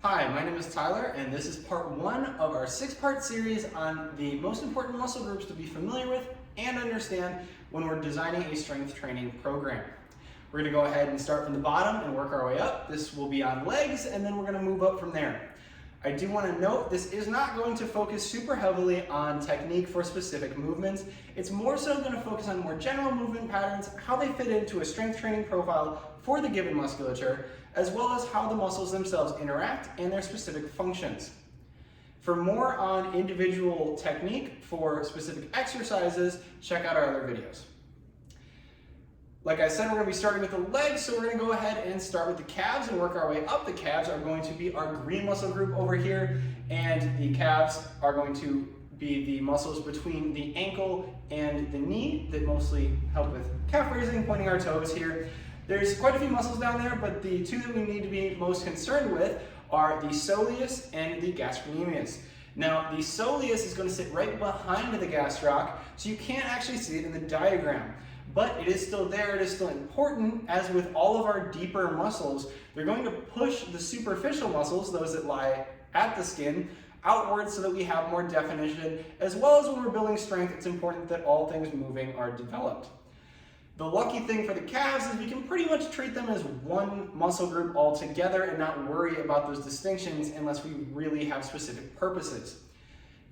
Hi, my name is Tyler, and this is part one of our six-part series on the most important muscle groups to be familiar with and understand when we're designing a strength training program. We're going to go ahead and start from the bottom and work our way up. This will be on legs, and then we're going to move up from there. I do want to note this is not going to focus super heavily on technique for specific movements. It's more so going to focus on more general movement patterns, how they fit into a strength training profile for the given musculature, as well as how the muscles themselves interact and their specific functions. For more on individual technique for specific exercises, check out our other videos. Like I said, we're going to be starting with the legs, so we're going to go ahead and start with the calves and work our way up. The calves are going to be our green muscle group over here, and the calves are going to be the muscles between the ankle and the knee that mostly help with calf raising, pointing our toes here. There's quite a few muscles down there, but the two that we need to be most concerned with are the soleus and the gastrocnemius. Now, the soleus is going to sit right behind the gastroc, so you can't actually see it in the diagram. But it is still there, it is still important. As with all of our deeper muscles, they're going to push the superficial muscles, those that lie at the skin, outwards so that we have more definition. As well as when we're building strength, it's important that all things moving are developed. The lucky thing for the calves is we can pretty much treat them as one muscle group altogether and not worry about those distinctions unless we really have specific purposes.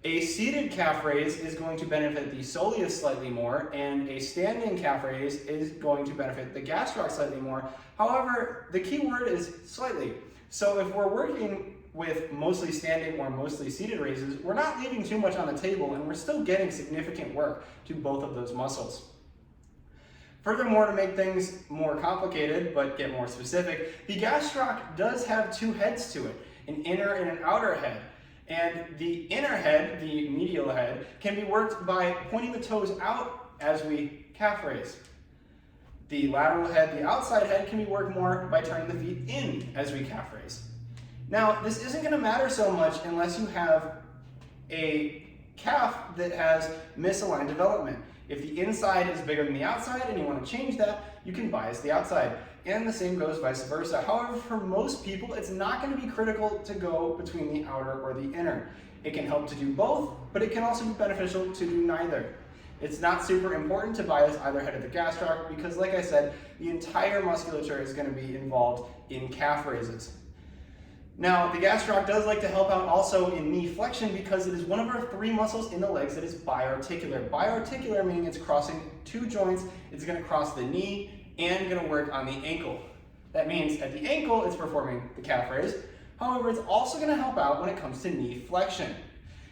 A seated calf raise is going to benefit the soleus slightly more, and a standing calf raise is going to benefit the gastroc slightly more. However, the key word is slightly. So if we're working with mostly standing or mostly seated raises, we're not leaving too much on the table, and we're still getting significant work to both of those muscles. Furthermore, to make things more complicated, but get more specific, the gastroc does have two heads to it, an inner and an outer head. And the inner head, the medial head, can be worked by pointing the toes out as we calf raise. The lateral head, the outside head, can be worked more by turning the feet in as we calf raise. Now, this isn't going to matter so much unless you have a calf that has misaligned development. If the inside is bigger than the outside and you want to change that, you can bias the outside. And the same goes vice versa. However, for most people, it's not going to be critical to go between the outer or the inner. It can help to do both, but it can also be beneficial to do neither. It's not super important to bias either head of the gastroc because, like I said, the entire musculature is going to be involved in calf raises. Now, the gastroc does like to help out also in knee flexion because it is one of our three muscles in the legs that is biarticular. Biarticular meaning it's crossing two joints. It's going to cross the knee and going to work on the ankle. That means at the ankle, it's performing the calf raise. However, it's also going to help out when it comes to knee flexion.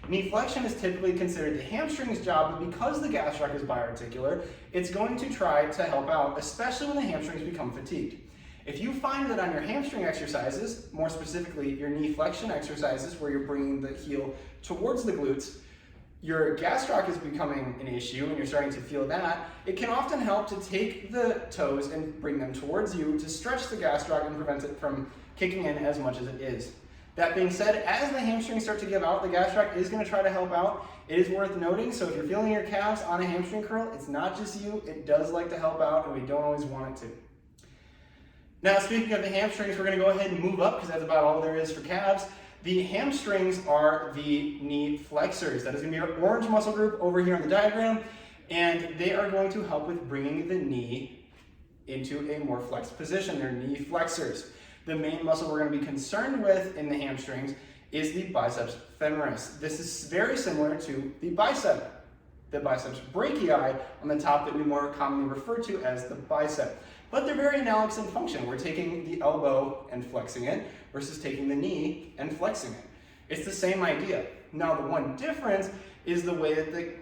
Knee flexion is typically considered the hamstring's job, but because the gastroc is biarticular, it's going to try to help out, especially when the hamstrings become fatigued. If you find that on your hamstring exercises, more specifically your knee flexion exercises where you're bringing the heel towards the glutes, your gastroc is becoming an issue and you're starting to feel that, it can often help to take the toes and bring them towards you to stretch the gastroc and prevent it from kicking in as much as it is. That being said, as the hamstrings start to give out, the gastroc is going to try to help out. It is worth noting, so if you're feeling your calves on a hamstring curl, it's not just you, it does like to help out and we don't always want it to. Now, speaking of the hamstrings, we're going to go ahead and move up because that's about all there is for calves. The hamstrings are the knee flexors. That is going to be our orange muscle group over here on the diagram, and they are going to help with bringing the knee into a more flexed position. They're knee flexors. The main muscle we're going to be concerned with in the hamstrings is the biceps femoris. This is very similar to the biceps brachii on the top that we more commonly refer to as the bicep. But they're very analogous in function. We're taking the elbow and flexing it versus taking the knee and flexing it. It's the same idea. Now, the one difference is the way that the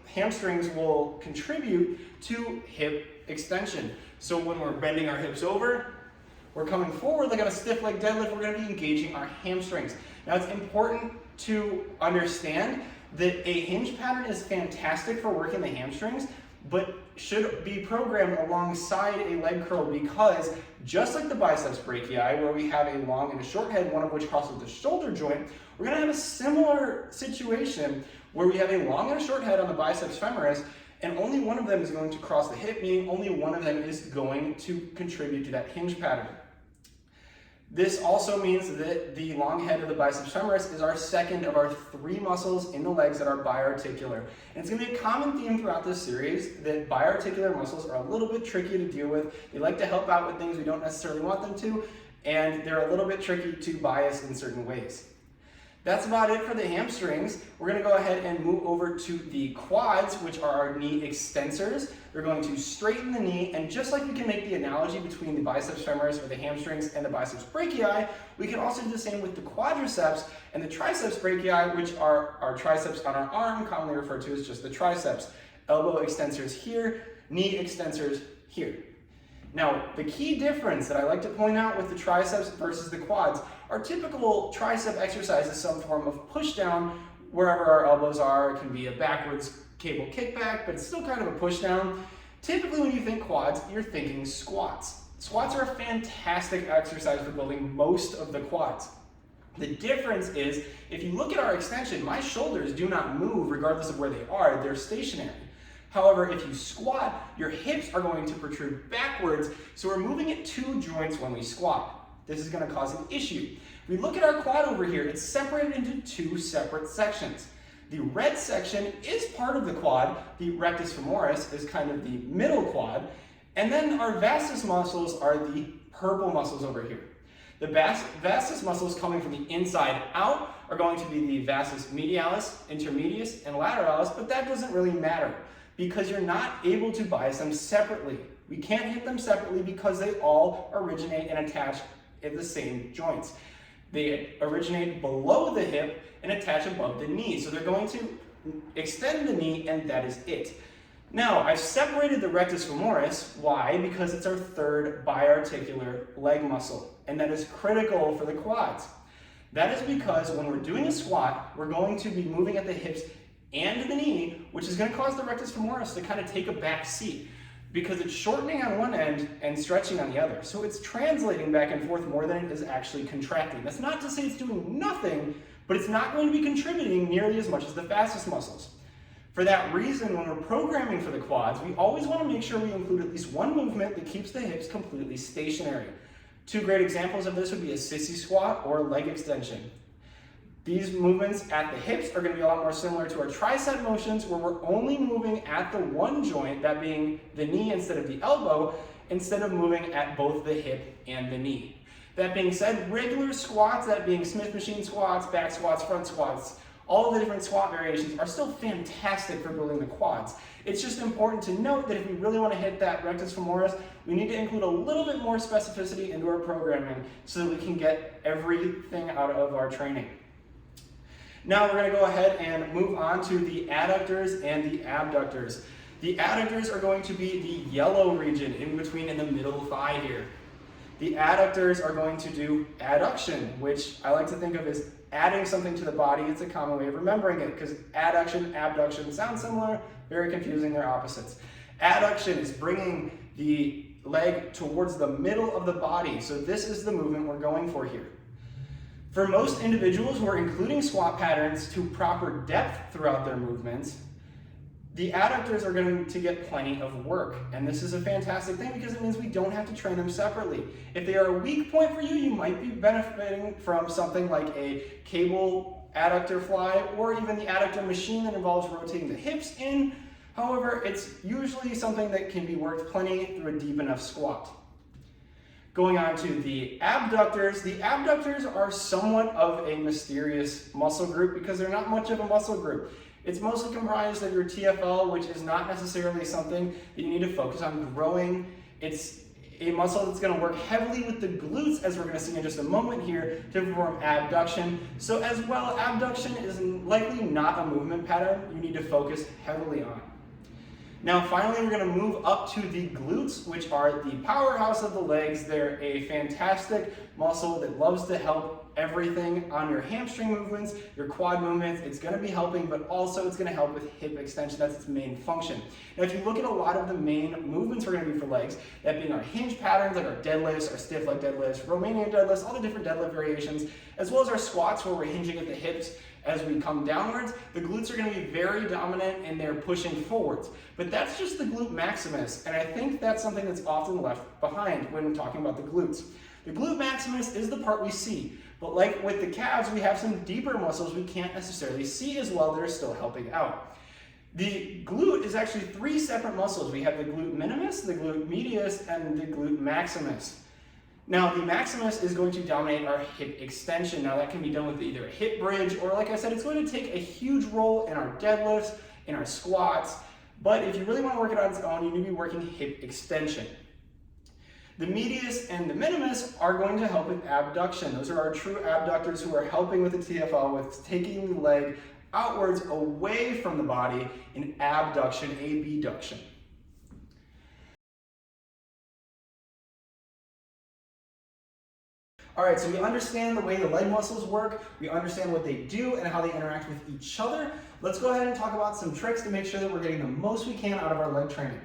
hamstrings will contribute to hip extension. So when we're bending our hips over, we're coming forward like on a stiff leg deadlift, we're going to be engaging our hamstrings. Now, it's important to understand that a hinge pattern is fantastic for working the hamstrings, but should be programmed alongside a leg curl because just like the biceps brachii, where we have a long and a short head, one of which crosses the shoulder joint, we're going to have a similar situation where we have a long and a short head on the biceps femoris, and only one of them is going to cross the hip, meaning only one of them is going to contribute to that hinge pattern. This also means that the long head of the biceps femoris is our second of our 3 muscles in the legs that are biarticular. And it's going to be a common theme throughout this series that biarticular muscles are a little bit tricky to deal with. They like to help out with things we don't necessarily want them to, and they're a little bit tricky to bias in certain ways. That's about it for the hamstrings. We're going to go ahead and move over to the quads, which are our knee extensors. They're going to straighten the knee, and just like we can make the analogy between the biceps femoris or the hamstrings and the biceps brachii, we can also do the same with the quadriceps and the triceps brachii, which are our triceps on our arm, commonly referred to as just the triceps. Elbow extensors here, knee extensors here. Now, the key difference that I like to point out with the triceps versus the quads, our typical tricep exercise is some form of push down wherever our elbows are. It can be a backwards cable kickback, but it's still kind of a push down. Typically when you think quads, you're thinking squats. Squats are a fantastic exercise for building most of the quads. The difference is, if you look at our extension, my shoulders do not move regardless of where they are, they're stationary. However, if you squat, your hips are going to protrude backwards, so we're moving at 2 joints when we squat. This is going to cause an issue. We look at our quad over here, it's separated into 2 separate sections. The red section is part of the quad, the rectus femoris is kind of the middle quad, and then our vastus muscles are the purple muscles over here. The vastus muscles coming from the inside out are going to be the vastus medialis, intermedius, and lateralis, but that doesn't really matter because you're not able to bias them separately. We can't hit them separately because they all originate and attach at the same joints. They originate below the hip and attach above the knee. So they're going to extend the knee, and that is it. Now, I've separated the rectus femoris. Why? Because it's our 3rd biarticular leg muscle, and that is critical for the quads. That is because when we're doing a squat, we're going to be moving at the hips and the knee, which is going to cause the rectus femoris to kind of take a back seat because it's shortening on one end and stretching on the other. So it's translating back and forth more than it is actually contracting. That's not to say it's doing nothing, but it's not going to be contributing nearly as much as the vastus muscles. For that reason, when we're programming for the quads, we always want to make sure we include at least one movement that keeps the hips completely stationary. 2 great examples of this would be a sissy squat or leg extension. These movements at the hips are going to be a lot more similar to our tricep motions, where we're only moving at the one joint, that being the knee instead of the elbow, instead of moving at both the hip and the knee. That being said, regular squats, that being Smith machine squats, back squats, front squats, all the different squat variations are still fantastic for building the quads. It's just important to note that if we really want to hit that rectus femoris, we need to include a little bit more specificity into our programming so that we can get everything out of our training. Now we're going to go ahead and move on to the adductors and the abductors. The adductors are going to be the yellow region in between in the middle thigh here. The adductors are going to do adduction, which I like to think of as adding something to the body. It's a common way of remembering it because adduction, abduction sound similar, very confusing, they're opposites. Adduction is bringing the leg towards the middle of the body. So this is the movement we're going for here. For most individuals who are including squat patterns to proper depth throughout their movements, the adductors are going to get plenty of work. And this is a fantastic thing because it means we don't have to train them separately. If they are a weak point for you, you might be benefiting from something like a cable adductor fly or even the adductor machine that involves rotating the hips in. However, it's usually something that can be worked plenty through a deep enough squat. Going on to the abductors are somewhat of a mysterious muscle group because they're not much of a muscle group. It's mostly comprised of your TFL, which is not necessarily something that you need to focus on growing. It's a muscle that's going to work heavily with the glutes, as we're going to see in just a moment here, to perform abduction. So as well, abduction is likely not a movement pattern you need to focus heavily on. Now finally, we're going to move up to the glutes, which are the powerhouse of the legs. They're a fantastic muscle that loves to help everything on your hamstring movements, your quad movements. It's going to be helping, but also it's going to help with hip extension. That's its main function. Now if you look at a lot of the main movements we're going to do for legs, that being our hinge patterns like our deadlifts, our stiff leg deadlifts, Romanian deadlifts, all the different deadlift variations, as well as our squats where we're hinging at the hips as we come downwards, the glutes are going to be very dominant and they're pushing forwards. But that's just the glute maximus, and I think that's something that's often left behind when talking about the glutes. The glute maximus is the part we see, but like with the calves, we have some deeper muscles we can't necessarily see as well that are still helping out. The glute is actually 3 separate muscles. We have the glute minimus, the glute medius, and the glute maximus. Now, the maximus is going to dominate our hip extension. Now, that can be done with either a hip bridge, or like I said, it's going to take a huge role in our deadlifts, in our squats, but if you really want to work it on its own, you need to be working hip extension. The medius and the minimus are going to help with abduction. Those are our true abductors who are helping with the TFL with taking the leg outwards away from the body in abduction, abduction. All right, so we understand the way the leg muscles work, we understand what they do and how they interact with each other. Let's go ahead and talk about some tricks to make sure that we're getting the most we can out of our leg training.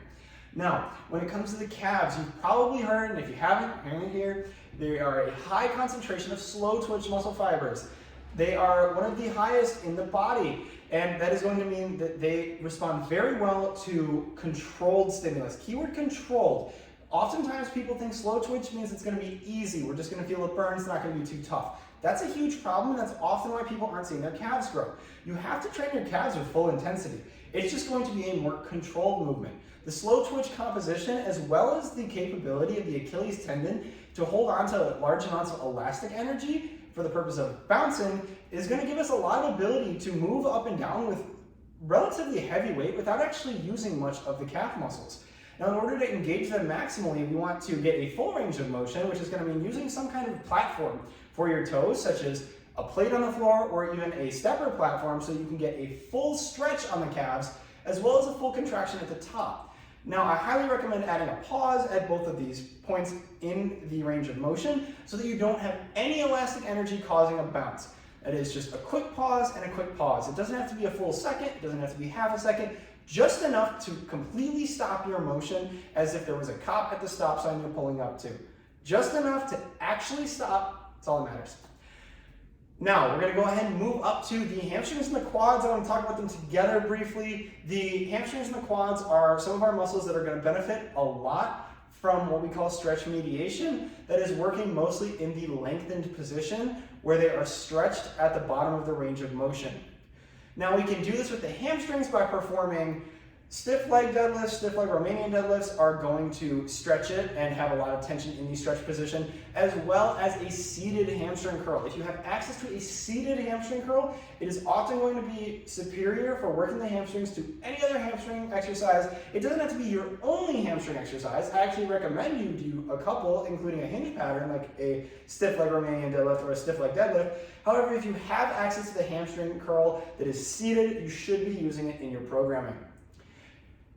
Now, when it comes to the calves, you've probably heard, and if you haven't, hear me here, they are a high concentration of slow twitch muscle fibers. They are one of the highest in the body, and that is going to mean that they respond very well to controlled stimulus. Keyword controlled. Oftentimes people think slow twitch means it's going to be easy. We're just going to feel it burn. It's not going to be too tough. That's a huge problem, and that's often why people aren't seeing their calves grow. You have to train your calves with full intensity. It's just going to be a more controlled movement. The slow twitch composition, as well as the capability of the Achilles tendon to hold on to large amounts of elastic energy for the purpose of bouncing, is going to give us a lot of ability to move up and down with relatively heavy weight without actually using much of the calf muscles. Now, in order to engage them maximally, we want to get a full range of motion, which is going to mean using some kind of platform for your toes, such as a plate on the floor or even a stepper platform, so you can get a full stretch on the calves as well as a full contraction at the top. Now, I highly recommend adding a pause at both of these points in the range of motion so that you don't have any elastic energy causing a bounce. That is just a quick pause and a quick pause. It doesn't have to be a full second, it doesn't have to be half a second, just enough to completely stop your motion as if there was a cop at the stop sign you're pulling up to. Just enough to actually stop, that's all that matters. Now, we're going to go ahead and move up to the hamstrings and the quads. I want to talk about them together briefly. The hamstrings and the quads are some of our muscles that are going to benefit a lot from what we call stretch mediation. That is working mostly in the lengthened position where they are stretched at the bottom of the range of motion. Now, we can do this with the hamstrings by performing stiff leg deadlifts. Stiff leg Romanian deadlifts are going to stretch it and have a lot of tension in the stretch position, as well as a seated hamstring curl. If you have access to a seated hamstring curl, it is often going to be superior for working the hamstrings to any other hamstring exercise. It doesn't have to be your only hamstring exercise. I actually recommend you do a couple, including a hinge pattern like a stiff leg Romanian deadlift or a stiff leg deadlift. However, if you have access to the hamstring curl that is seated, you should be using it in your programming.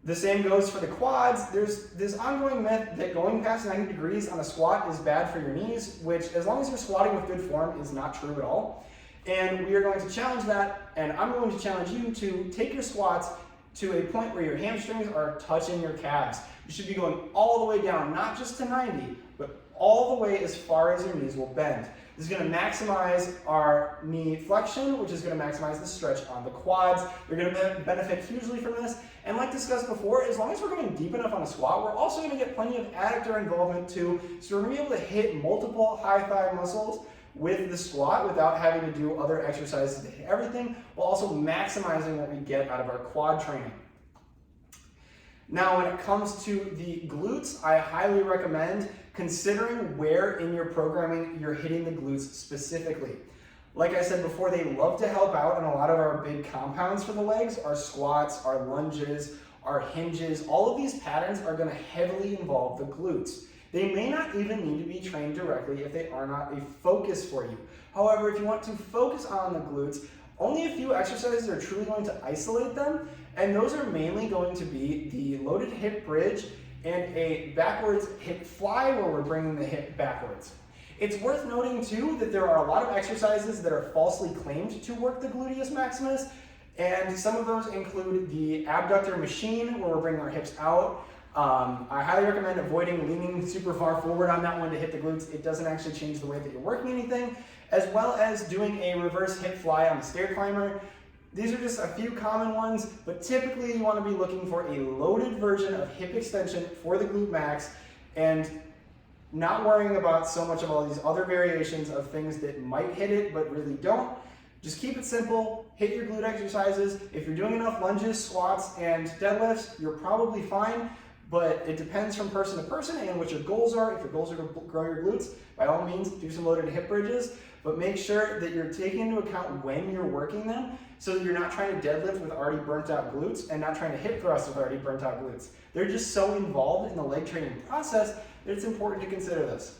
The same goes for the quads. There's this ongoing myth that going past 90 degrees on a squat is bad for your knees, which, as long as you're squatting with good form, is not true at all. And we are going to challenge that, and I'm going to challenge you to take your squats to a point where your hamstrings are touching your calves. You should be going all the way down, not just to 90, but all the way as far as your knees will bend. This is going to maximize our knee flexion, which is going to maximize the stretch on the quads. You're going to benefit hugely from this. And like discussed before, as long as we're going deep enough on a squat, we're also going to get plenty of adductor involvement too. So we're going to be able to hit multiple high thigh muscles with the squat without having to do other exercises to hit everything, while also maximizing what we get out of our quad training. Now, when it comes to the glutes, I highly recommend considering where in your programming you're hitting the glutes specifically. Like I said before, they love to help out in a lot of our big compounds for the legs. Our squats, our lunges, our hinges, all of these patterns are going to heavily involve the glutes. They may not even need to be trained directly if they are not a focus for you. However, if you want to focus on the glutes, only a few exercises are truly going to isolate them, and those are mainly going to be the loaded hip bridge and a backwards hip fly where we're bringing the hip backwards. It's worth noting too that there are a lot of exercises that are falsely claimed to work the gluteus maximus, and some of those include the abductor machine where we're bringing our hips out. I highly recommend avoiding leaning super far forward on that one to hit the glutes. It doesn't actually change the way that you're working anything, as well as doing a reverse hip fly on the stair climber. These are just a few common ones, but typically you want to be looking for a loaded version of hip extension for the glute max. And not worrying about so much of all these other variations of things that might hit it but really don't. Just keep it simple, hit your glute exercises. If you're doing enough lunges, squats, and deadlifts, you're probably fine, but it depends from person to person and what your goals are. If your goals are to grow your glutes, by all means, do some loaded hip bridges, but make sure that you're taking into account when you're working them so that you're not trying to deadlift with already burnt out glutes and not trying to hip thrust with already burnt out glutes. They're just so involved in the leg training process that it's important to consider this.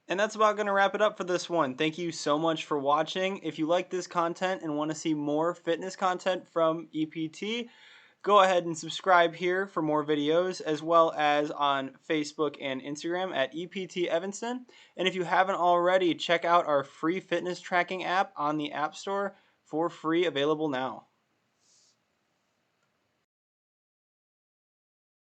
And that's about going to wrap it up for this one. Thank you so much for watching. If you like this content and want to see more fitness content from EPT, go ahead and subscribe here for more videos, as well as on Facebook and Instagram at EPT Evanston. And if you haven't already, check out our free fitness tracking app on the App Store for free, available now.